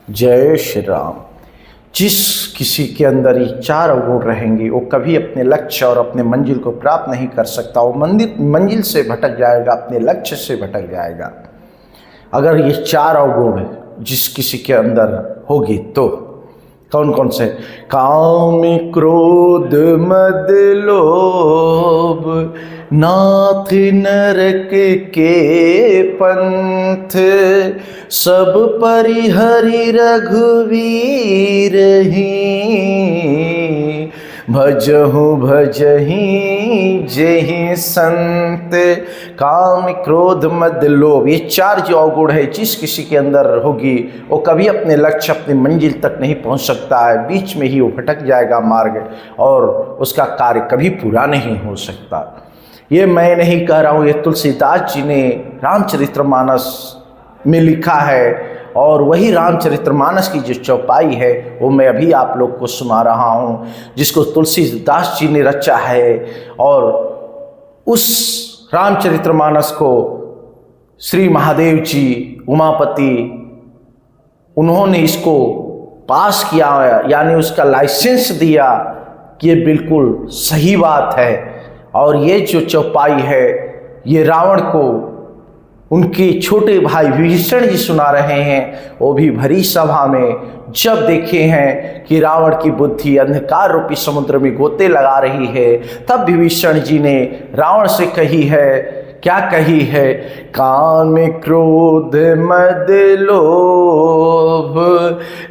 जय श्री राम। जिस किसी के अंदर ये चार अवगुण रहेंगे वो कभी अपने लक्ष्य और अपने मंजिल को प्राप्त नहीं कर सकता। वो मंजिल से भटक जाएगा, अपने लक्ष्य से भटक जाएगा। अगर ये चार अवगुण जिस किसी के अंदर होगी तो कौन कौन से? काम, क्रोध, मद, लोभ, नाथ नरक के पंथ, सब परिहरि रघुवीर ही, भजहु भजहि जेहि संत। काम, क्रोध, मद, लोभ, ये चार जो अवगुण है जिस किसी के अंदर होगी वो कभी अपने लक्ष्य, अपनी मंजिल तक नहीं पहुंच सकता है। बीच में ही वो भटक जाएगा मार्ग और उसका कार्य कभी पूरा नहीं हो सकता। ये मैं नहीं कह रहा हूँ, ये तुलसीदास जी ने रामचरितमानस में लिखा है और वही रामचरितमानस की जो चौपाई है वो मैं अभी आप लोग को सुना रहा हूँ, जिसको तुलसीदास जी ने रचा है। और उस रामचरितमानस को श्री महादेव जी उमापति उन्होंने इसको पास किया, यानी उसका लाइसेंस दिया कि ये बिल्कुल सही बात है। और ये जो चौपाई है ये रावण को उनके छोटे भाई विभीषण जी सुना रहे हैं। वो भी भरी सभा में जब देखे हैं कि रावण की बुद्धि अंधकार रूपी समुद्र में गोते लगा रही है, तब विभीषण जी ने रावण से कही है, क्या कही है? काम, क्रोध, मद, लोभ,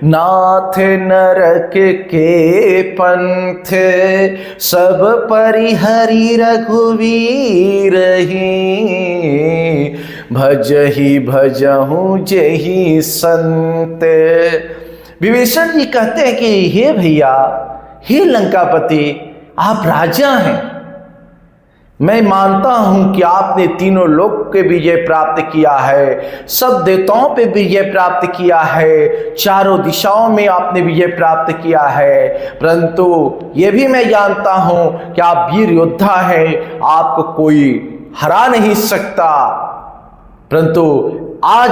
नाथ नरक के पंथ, सब परिहरि रघुवीर ही, भजहि भजहु जेहि संत। विभीषण जी कहते हैं कि हे भैया, हे लंकापति, आप राजा हैं। मैं मानता हूं कि आपने तीनों लोक के विजय प्राप्त किया है, सब देवताओं पे विजय प्राप्त किया है, चारों दिशाओं में आपने विजय प्राप्त किया है। परंतु ये भी मैं जानता हूं कि आप वीर योद्धा हैं, आपको कोई हरा नहीं सकता। परंतु आज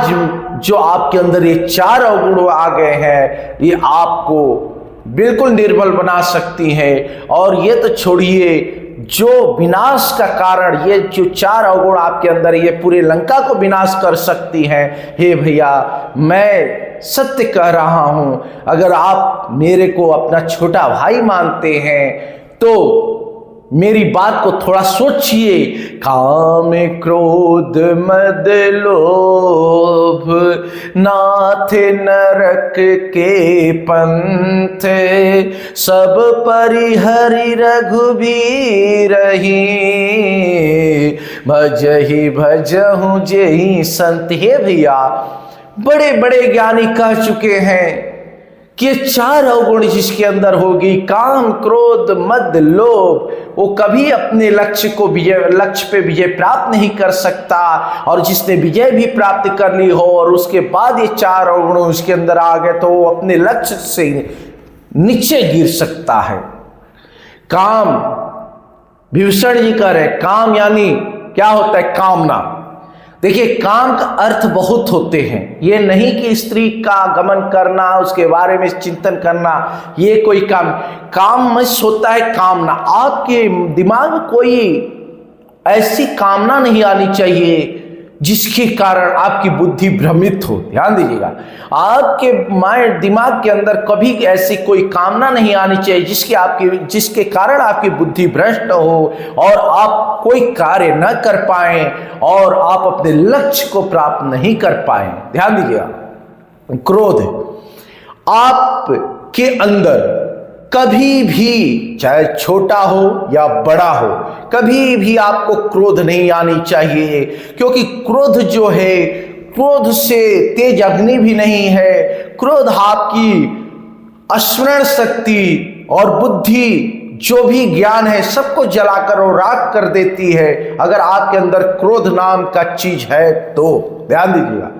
जो आपके अंदर ये चार अवगुण आ गए हैं, ये आपको बिल्कुल निर्बल बना सकती हैं। और ये तो छोड़िए, जो विनाश का कारण, ये जो चार अवगुण आपके अंदर, ये पूरे लंका को विनाश कर सकती हैं। हे भैया, मैं सत्य कह रहा हूं, अगर आप मेरे को अपना छोटा भाई मानते हैं तो मेरी बात को थोड़ा सोचिए। काम, क्रोध, मद, लोभ, नाथ नरक के पंथ, सब परिहरि रघुवीर ही, भजहि भजहु जेहि संत। हे भैया, बड़े बड़े ज्ञानी कह चुके हैं कि चार अवगुण जिसके अंदर होगी, काम, क्रोध, मद, लोभ, वो कभी अपने लक्ष्य पे विजय प्राप्त नहीं कर सकता। और जिसने विजय भी प्राप्त कर ली हो और उसके बाद ये चार अवगुण उसके अंदर आ गए तो वो अपने लक्ष्य से नीचे गिर सकता है। काम, विभीषण जी कह रहे, काम यानी क्या होता है? कामना। देखिए, काम का अर्थ बहुत होते हैं। ये नहीं कि स्त्री का गमन करना, उसके बारे में चिंतन करना, ये कोई काम मत होता है कामना। आपके दिमाग में कोई ऐसी कामना नहीं आनी चाहिए जिसके कारण आपकी बुद्धि भ्रमित हो। ध्यान दीजिएगा, आपके माइंड, दिमाग के अंदर कभी ऐसी कोई कामना नहीं आनी चाहिए जिसके कारण आपकी बुद्धि भ्रष्ट हो और आप कोई कार्य न कर पाए और आप अपने लक्ष्य को प्राप्त नहीं कर पाए। ध्यान दीजिएगा, क्रोध आपके अंदर कभी भी, चाहे छोटा हो या बड़ा हो, कभी भी आपको क्रोध नहीं आनी चाहिए। क्योंकि क्रोध जो है, क्रोध से तेज अग्नि भी नहीं है। क्रोध आपकी स्मरण शक्ति और बुद्धि, जो भी ज्ञान है, सबको जलाकर और राख कर देती है। अगर आपके अंदर क्रोध नाम का चीज है तो ध्यान दीजिएगा,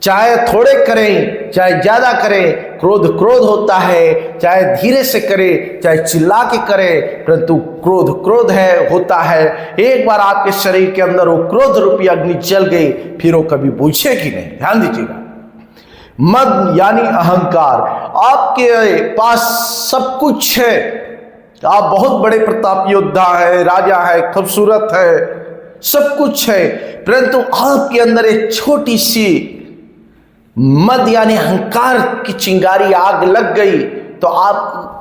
चाहे थोड़े करें चाहे ज्यादा करें, क्रोध क्रोध होता है। चाहे धीरे से करे चाहे चिल्ला के करे, परंतु क्रोध क्रोध है, होता है। एक बार आपके शरीर के अंदर वो क्रोध रूपी अग्नि जल गई, फिर वो कभी बुझेगी नहीं। ध्यान दीजिएगा, मद यानी अहंकार। आपके पास सब कुछ है, आप बहुत बड़े प्रताप योद्धा है, राजा है, खूबसूरत है, सब कुछ है, परंतु आपके अंदर एक छोटी सी मद यानी अहंकार की चिंगारी आग लग गई तो आप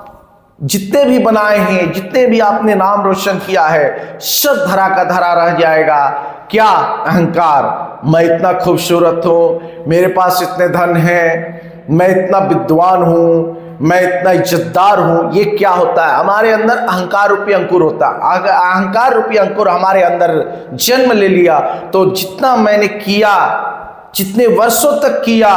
जितने भी बनाए हैं, जितने भी आपने नाम रोशन किया है, सब धरा का धरा रह जाएगा। क्या? अहंकार। मैं इतना खूबसूरत हूं, मेरे पास इतने धन है, मैं इतना विद्वान हूं, मैं इतना इज्जतदार हूं। ये क्या होता है? हमारे अंदर अहंकार रूपी अंकुर होता है। अगर अहंकार रूपी अंकुर हमारे अंदर जन्म ले लिया तो जितना मैंने किया, जितने वर्षों तक किया,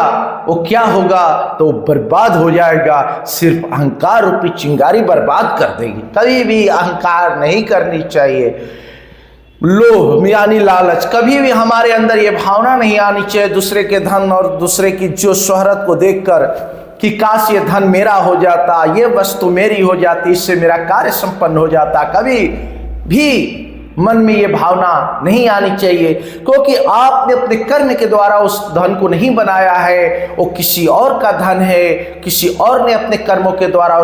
वो क्या होगा? तो बर्बाद हो जाएगा। सिर्फ अहंकार रूपी चिंगारी बर्बाद कर देगी। कभी भी अहंकार नहीं करनी चाहिए। लोभ यानी लालच, कभी भी हमारे अंदर ये भावना नहीं आनी चाहिए दूसरे के धन और दूसरे की जो शोहरत को देखकर कि काश ये धन मेरा हो जाता, ये वस्तु मेरी हो जाती, इससे मेरा कार्य संपन्न हो जाता। कभी भी मन में ये भावना नहीं आनी चाहिए, क्योंकि आपने अपने कर्म के द्वारा उस धन को नहीं बनाया है, वो किसी और का धन है, किसी और ने अपने कर्मों के द्वारा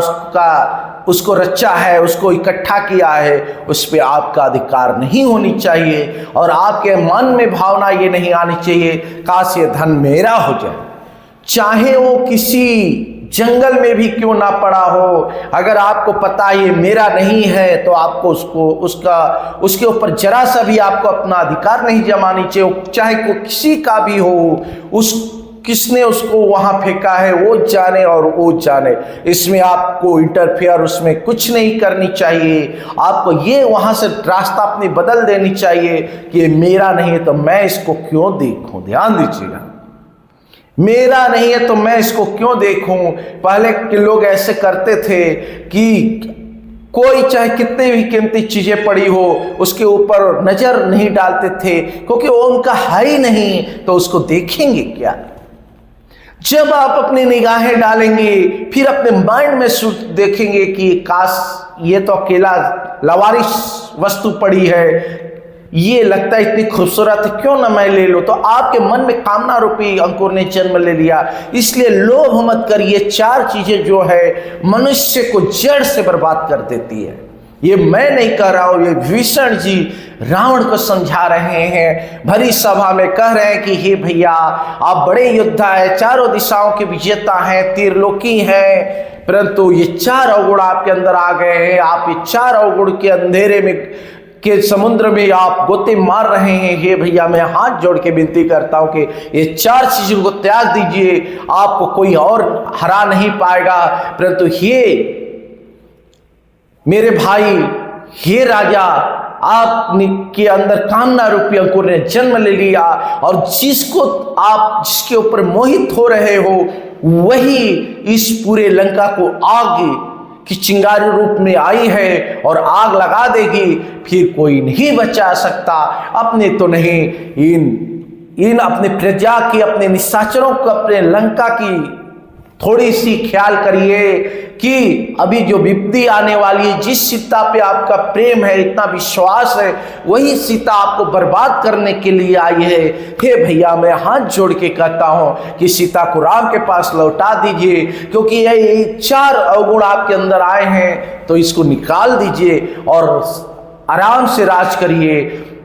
उसको रचा है, उसको इकट्ठा किया है। उस पर आपका अधिकार नहीं होनी चाहिए और आपके मन में भावना ये नहीं आनी चाहिए काश ये धन मेरा हो जाए, चाहे वो किसी जंगल में भी क्यों ना पड़ा हो। अगर आपको पता ये मेरा नहीं है तो आपको उसके ऊपर जरा सा भी आपको अपना अधिकार नहीं जमानी चाहिए, चाहे को किसी का भी हो। किसने उसको वहां फेंका है वो जाने और वो जाने, इसमें आपको इंटरफेयर उसमें कुछ नहीं करनी चाहिए। आपको ये वहां से रास्ता अपनी बदल देनी चाहिए कि ये मेरा नहीं है तो मैं इसको क्यों देखूं। ध्यान दीजिएगा, मेरा नहीं है तो मैं इसको क्यों देखूं। पहले के लोग ऐसे करते थे कि कोई चाहे कितने भी कीमती चीजें पड़ी हो उसके ऊपर नजर नहीं डालते थे, क्योंकि वो उनका है ही नहीं, तो उसको देखेंगे क्या। जब आप अपनी निगाहें डालेंगे फिर अपने माइंड में देखेंगे कि काश ये तो अकेला लवारिस वस्तु पड़ी है, ये लगता है इतनी खूबसूरत है, क्यों ना मैं ले लूं। तो आपके मन में कामना रूपी अंकुर ने जन्म ले लिया। इसलिए लोभ मत करिए। चार चीजें जो है मनुष्य को जड़ से बर्बाद कर देती है। ये मैं नहीं कह रहा हूं, ये विभीषण जी रावण को समझा रहे हैं, भरी सभा में कह रहे हैं कि हे भैया आप बड़े योद्धा है, चारों दिशाओं के विजेता हैं, तीरलोकी हैं, परंतु ये चार अवगुण आपके अंदर आ गए हैं। आप ये चार अवगुण के अंधेरे में के समुद्र में आप गोते मार रहे हैं। हे भैया मैं हाथ जोड़ के विनती करता हूं कि ये चार चीजों को त्याग दीजिए, आपको कोई और हरा नहीं पाएगा। परंतु हे मेरे भाई, हे राजा, आप के अंदर कामना रूपी अंकुर ने जन्म ले लिया और जिसके ऊपर मोहित हो रहे हो वही इस पूरे लंका को आग की चिंगारी रूप में आई है और आग लगा देगी, फिर कोई नहीं बचा सकता। अपने तो नहीं, इन अपने प्रजा की, अपने निशाचरों को, अपने लंका की थोड़ी सी ख्याल करिए कि अभी जो विपत्ति आने वाली है, जिस सीता पे आपका प्रेम है, इतना विश्वास है, वही सीता आपको बर्बाद करने के लिए आई है। हे भैया मैं हाथ जोड़ के कहता हूं कि सीता को राम के पास लौटा दीजिए, क्योंकि ये चार अवगुण आपके अंदर आए हैं, तो इसको निकाल दीजिए और आराम से राज करिए।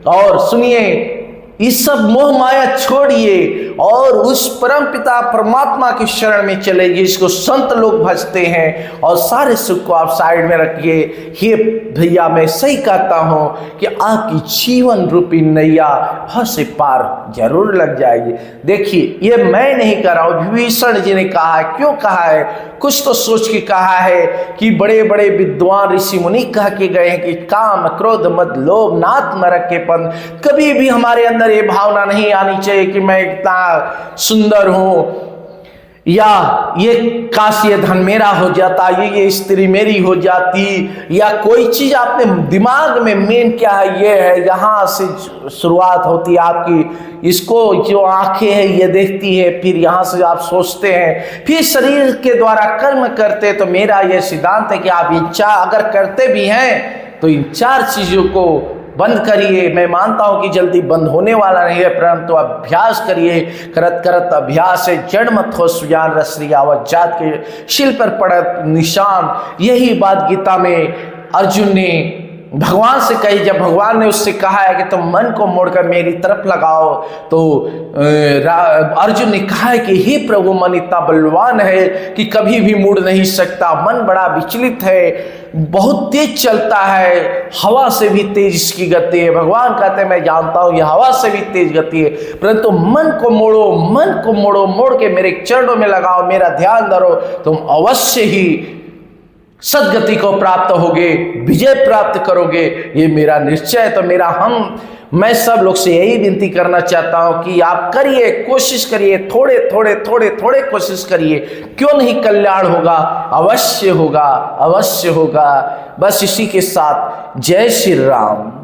और सुनिए, इस सब मोह माया छोड़िए और उस परम पिता परमात्मा की शरण में चले, जिसको संत लोग भजते हैं, और सारे सुख को आप साइड में रखिए। हे भैया मैं सही कहता हूं कि आपकी जीवन रूपी नैया बहुत से पार जरूर लग जाएगी। देखिए ये मैं नहीं कह रहा हूं, विभीषण जी ने कहा है। क्यों कहा है? कुछ तो सोच के कहा है कि बड़े बड़े विद्वान ऋषि मुनि कह के गए हैं कि काम क्रोध मद लोभ नाथ नरक के पंथ। कभी भी हमारे अंदर ये भावना नहीं आनी चाहिए कि मैं इतना सुंदर हूं, या ये काश ये धन मेरा हो जाता, ये स्त्री मेरी हो जाती, या कोई चीज आपने दिमाग में मेन क्या है, ये है, यहाँ से शुरुआत होती है आपकी। इसको जो आंखें हैं ये देखती है, फिर यहाँ से आप सोचते हैं, फिर शरीर के द्वारा कर्म करते। तो मेरा ये सिद्धांत है कि आप इच्छा अगर करते भी हैं तो इन चार चीजों को बंद करिए। मैं मानता हूं कि जल्दी बंद होने वाला नहीं है, परंतु अभ्यास करिए। करत करत अभ्यास है जड़ मत हो सुजान, रसरी आवत जात के शिल पर पड़त निशान। यही बात गीता में अर्जुन ने भगवान से कही। जब भगवान ने उससे कहा है कि तुम मन को मोड़कर मेरी तरफ लगाओ, तो अर्जुन ने कहा है कि हे प्रभु, मन इतना बलवान है कि कभी भी मुड़ नहीं सकता। मन बड़ा विचलित है, बहुत तेज चलता है, हवा से भी तेज इसकी गति है। भगवान कहते हैं मैं जानता हूं यह हवा से भी तेज गति है, परंतु मन को मोड़ो, मन को मोड़ो, मोड़ के मेरे चरणों में लगाओ, मेरा ध्यान धरो, तुम अवश्य ही सदगति को प्राप्त होगे, विजय प्राप्त करोगे। ये मेरा निश्चय है। तो मैं सब लोग से यही विनती करना चाहता हूं कि आप करिए, कोशिश करिए, थोड़े थोड़े थोड़े थोड़े कोशिश करिए। क्यों नहीं कल्याण होगा? अवश्य होगा, अवश्य होगा। बस इसी के साथ जय श्री राम।